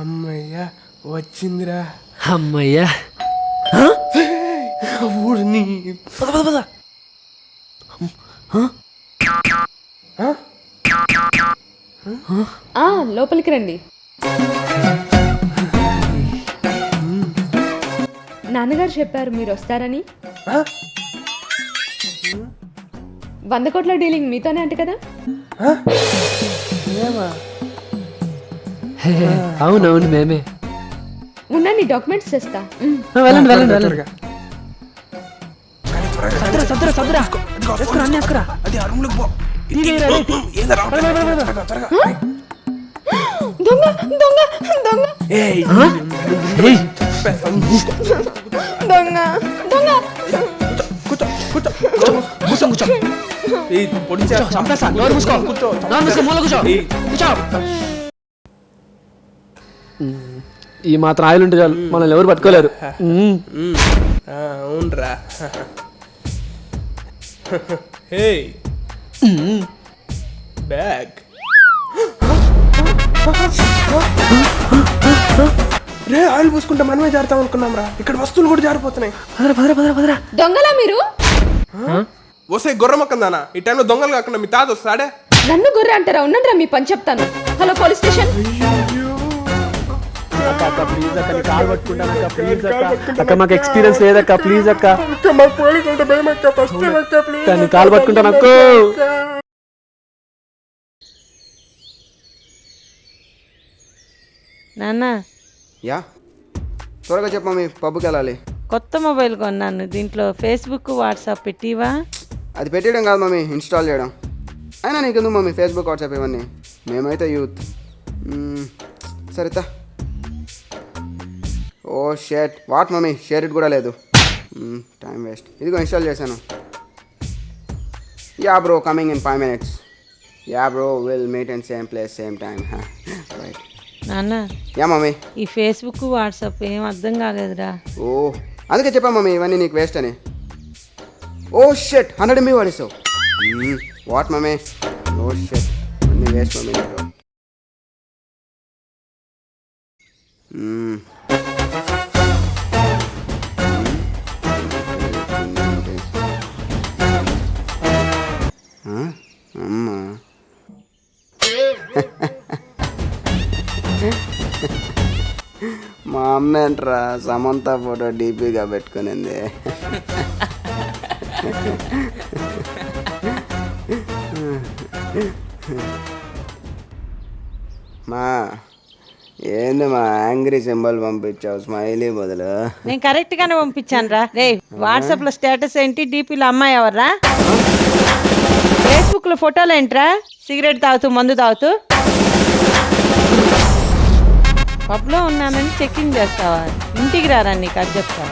అమ్మయ్యా వచ్చిందిరా. అమ్మయ్యా ఊరిని లోపలికి రండి. నాన్నగారు చెప్పారు మీరు వస్తారని. 100 కోట్ల డీలింగ్ మీతోనే అంట కదా. అవునవును మేమే. ఉండండి డాక్యుమెంట్స్ తెస్తా. వెళ్ళండి వెళ్ళండి వెళ్ళండి. దొంగ దొంగ దొంగ దొంగ దొంగ. ఈ మాత్రం ఆయిల్ ఉంటే చాలు, మనల్ని ఎవరు పట్టుకోలేరు. అవునరా. హే బ్యాగ్. రే ఆయిల్ పూసుకుంటే మనమే జారుతాం అనుకున్నాం రా, ఇక్కడ వస్తువులు కూడా జారిపోతున్నాయి. దొంగలా మీరు? వస్తే గొర్రెమక్కందానా ఈ టైంలో దొంగలు కాకుండా మీ తాత వస్తాడే. నన్ను గొర్రె అంటారా? ఉండండి మీ పని చెప్తాను. Hello police station. అక్క మాకు ఎక్స్పీరియన్స్ లేదక్క, ప్లీజ్ అక్క. కానీ కాలు పట్టుకుంటాను అక్క. నాన్న యా త్వరగా చెప్ప మమ్మీ, పబ్కి వెళ్ళాలి. కొత్త మొబైల్ కొన్నాను, దీంట్లో ఫేస్బుక్ వాట్సాప్ పెట్టివా? అది పెట్టడం కాదు మమ్మీ, ఇన్స్టాల్ చేయడం. అయినా నీకెందుకు మమ్మీ ఫేస్బుక్ వాట్సాప్ ఇవన్నీ, మేమైతే యూత్. సరేతా. Oh shit what mummy, share it కూడా లేదు, టైం వేస్ట్. ఇదిగో ఇన్స్టాల్ చేశాను. Yeah bro coming in 5 minutes. Yeah bro will meet in same place same time. Right నాన్న. Yeah mummy. ఈ ఫేస్బుక్ వాట్సాప్ ఏం అర్థం కాలేదురా. ఓ అందుకే చెప్పా మమ్మీ ఇవన్నీ నీకు వేస్ట్ అని. ఓ షెట్ 100 MB వాడేసావు. వాట్ మమ్మీ, ఓ షెట్ అన్నీ వేస్ట్ మమ్మీ నీకు. అమ్మా మా అమ్మ ఏంట్రా సమంత ఫోటో డీపీగా పెట్టుకునింది. మా ఏంది మా యాంగ్రీ సింబల్ పంపించావు స్మైలీ బదులు? నేను కరెక్ట్ గానే పంపించాను రా. రే వాట్సాప్ లో స్టేటస్ ఏంటి, డీపీలో అమ్మాయి ఎవర్రా? ఫేస్బుక్ లో ఫోటోలు ఏంట్రా, సిగరెట్ తాగుతూ మందు తాగుతూ? పబ్లో ఉన్నానని చెక్కింగ్ చేస్తావా? ఇంటికి రారా నీకు అది చెప్తా.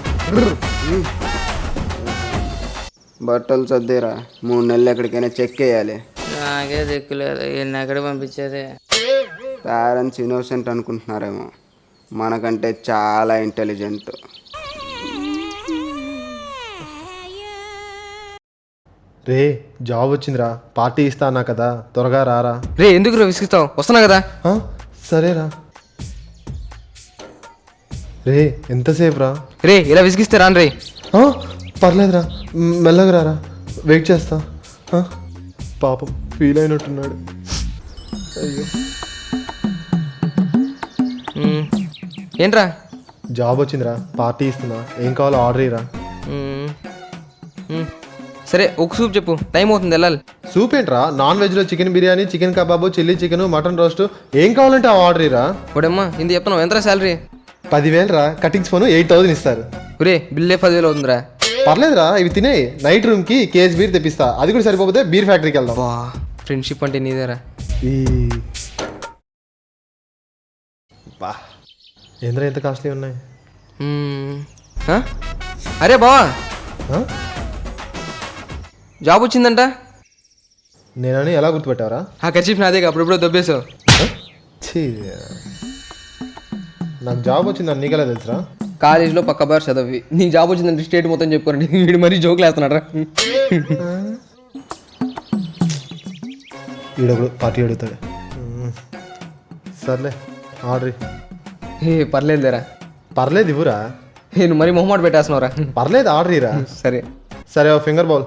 బట్టలు సర్దేరా, 3 నెలలు ఎక్కడికైనా చెక్ వేయాలి. నాకే దిక్కులేదు, ఈయన ఎక్కడ పంపించేది? పేరెంట్స్ ఇన్నోసెంట్ అనుకుంటున్నారేమో, మనకంటే చాలా ఇంటెలిజెంట్. రే జాబ్ వచ్చిందిరా, పార్టీ ఇస్తా అన్నా కదా, త్వరగా రారా. రే ఎందుకు విసిగిస్తావు, వస్తున్నా కదా. సరేరా. రే ఎంతసేపు రా? రే ఇలా విసిగిస్తే రాను రే. పర్లేదురా, మెల్లగా రారా, వెయిట్ చేస్తా. పాపం ఫీల్ అయినట్టున్నాడు. అయ్యో ఏంట్రా? జాబ్ వచ్చిందిరా, పార్టీ ఇస్తున్నా, ఏం కావాలో ఆర్డర్ ఇరా. సరే ఒక సూప్ చెప్పు, టైం అవుతుంది వెళ్ళాలి. సూప్ ఏంట్రా? నాన్ వెజ్లో chicken biryani, chicken kebab, chilli chicken, mutton roast, ఏం కావాలంటే ఆర్డర్ ఇరా. ఇప్పుడమ్మా ఇంత చెప్తున్నావు, ఎంత శాలరీ? 10,000 రా, కటింగ్స్ ఫోన్ 8,000 ఇస్తారు. రే బిల్లే 10,000 అవుతుందిరా. పర్లేదురా, ఇవి తినే నైట్ రూమ్కి కేజీ బీర్ తెప్పిస్తా, అది కూడా సరిపోతే బీర్ ఫ్యాక్టరీకి వెళ్దాం. ఫ్రెండ్షిప్ అంటే నీదేరా. ఏంద్రా ఎంత కాస్ట్లీ ఉన్నాయి? అరే బావా జాబ్ వచ్చిందంట. నేనని ఎలా గుర్తుపెట్టావరా? ఆ ఖర్చు నాదే, అప్పుడెప్పుడో దొబ్బేసావు. ఛీ. నాకు జాబ్ వచ్చిందని నీకెలా తెలుసురా? కాలేజీలో పక్క బార్ చదివి నీకు జాబ్ వచ్చిందంటే స్టేట్ మొత్తం చెప్పుకోరండి వీడు మరీ జోకులు వేస్తున్నాడు రా. ఈడొకడు పార్టీ అడుగుతాడు. సర్లే ఆర్డర్ ఏ పర్లేదు లేరా. పర్లేదు ఇవ్వరా. నేను మరీ మొహమాట పెట్టేస్తున్నావురా. పర్లేదు ఆర్డర్ ఇరా. సరే సరే ఫింగర్ బౌల్.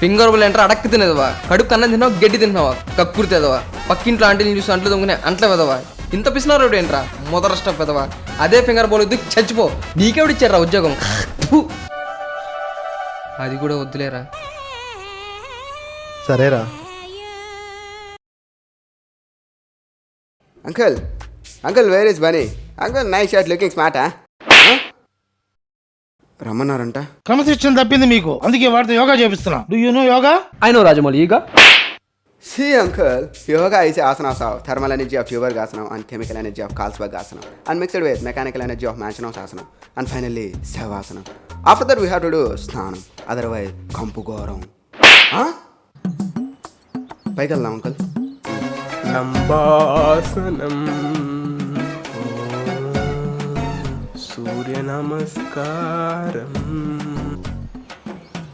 ఫింగర్ బుల్ ఎంటర్ అడక్కి తినేదవా, కడుపు కన్నం తిన్నావా, గడ్డి తింటున్నావా, కక్కురు తెదవా, పక్కింట్లో ఆంటీని చూసి అంట్లు దొంగనే అంట్ల పెదవా, ఇంత పిసినారు ఏంట్రా మొదట స్టప్ పెదవా. అదే ఫింగర్ బౌల్ వద్దు చచ్చిపో, నీకెవడు ఇచ్చారా ఉద్యోగం. ఫు. అది కూడా వద్దులేరా. సరేరా. Uncle uncle where is Bunny uncle nice shirt looking స్మార్టా? రమ్మన్నారంట. క్రమశిక్షణ తప్పింది మీకు, అందుకే వాడితో యోగా చేపిస్తున్నా. Do you know yoga? I know Rajamouli Eega. See uncle, yoga is asanas of thermal energy of Yuvar Gasanam and chemical energy of Carlsberg Gasanam and mixed with mechanical energy of Manchanos Asanam and finally Savasanam. After that we have to do Snanam, otherwise Kampu Goram. Huh? Paigal uncle. లంబాసనం సూర్య నమస్కారం.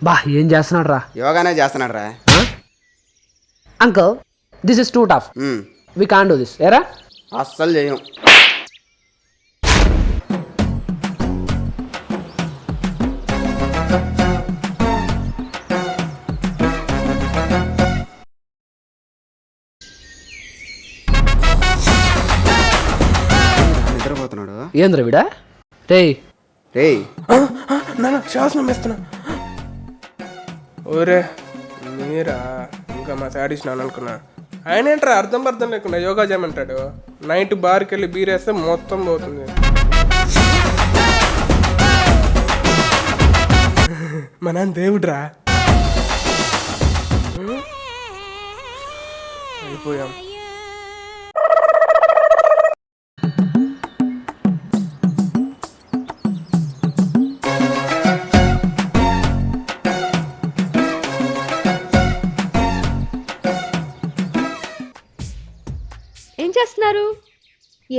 బా ఏం చేస్తున్నాడు రా యోగానే చేస్తున్నాడు రా. Uncle, this is too tough, we can't do this. ఏరా అస్సలు చేయం. నిద్రపోతున్నాడు. ఏంద్ర విడా రే. రేయ్ నాన్న శ్వాసనం వేస్తున్నా. ఓరే మీరా ఇంకా మా సాడిస్తున్నాను అనుకున్నా. ఆయన ఏంట్రా అర్థం లేకుండా యోగా చేయమంటాడు. నైట్ బార్కి వెళ్ళి బీరేస్తే మొత్తం పోతుంది. మా నాన్న దేవుడ్రా. అయిపోయాం. ఏం చేస్తున్నారు?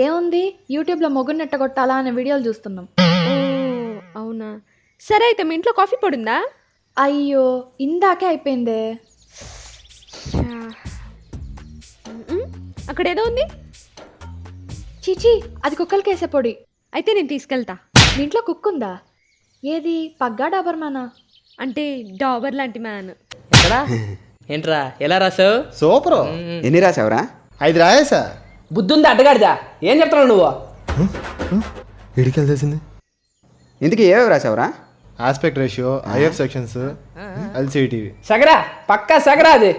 ఏముంది, యూట్యూబ్లో మొగ్గుని నెట్టగొట్టాలా అనే వీడియోలు చూస్తున్నాం. ఓ అవునా, సరే అయితే మీ ఇంట్లో కాఫీ పొడి ఉందా? అయ్యో ఇందాకే అయిపోయిందే. అక్కడ ఏదో ఉంది. చీచీ, అది కుక్కలకి వేసే పొడి. అయితే నేను తీసుకెళ్తా. మీ ఇంట్లో కుక్ ఉందా? ఏది, పగ్గా డాబర్ మానా? అంటే డాబర్ లాంటి మ్యాన్. ఏంట్రా ఎలా రాసావు? సూపర్. ఎన్ని రాసావురా? 5 రాయేసా. బుద్ధుంది అడ్డగాడిదా, ఏం చెప్తున్నావు నువ్వు? ఇడికి తెలిసింది. ఇందుకు ఏవేవి రాసావురా? Aspect ratio, IF sections, LCTV. సగరా పక్కా సగరా అది.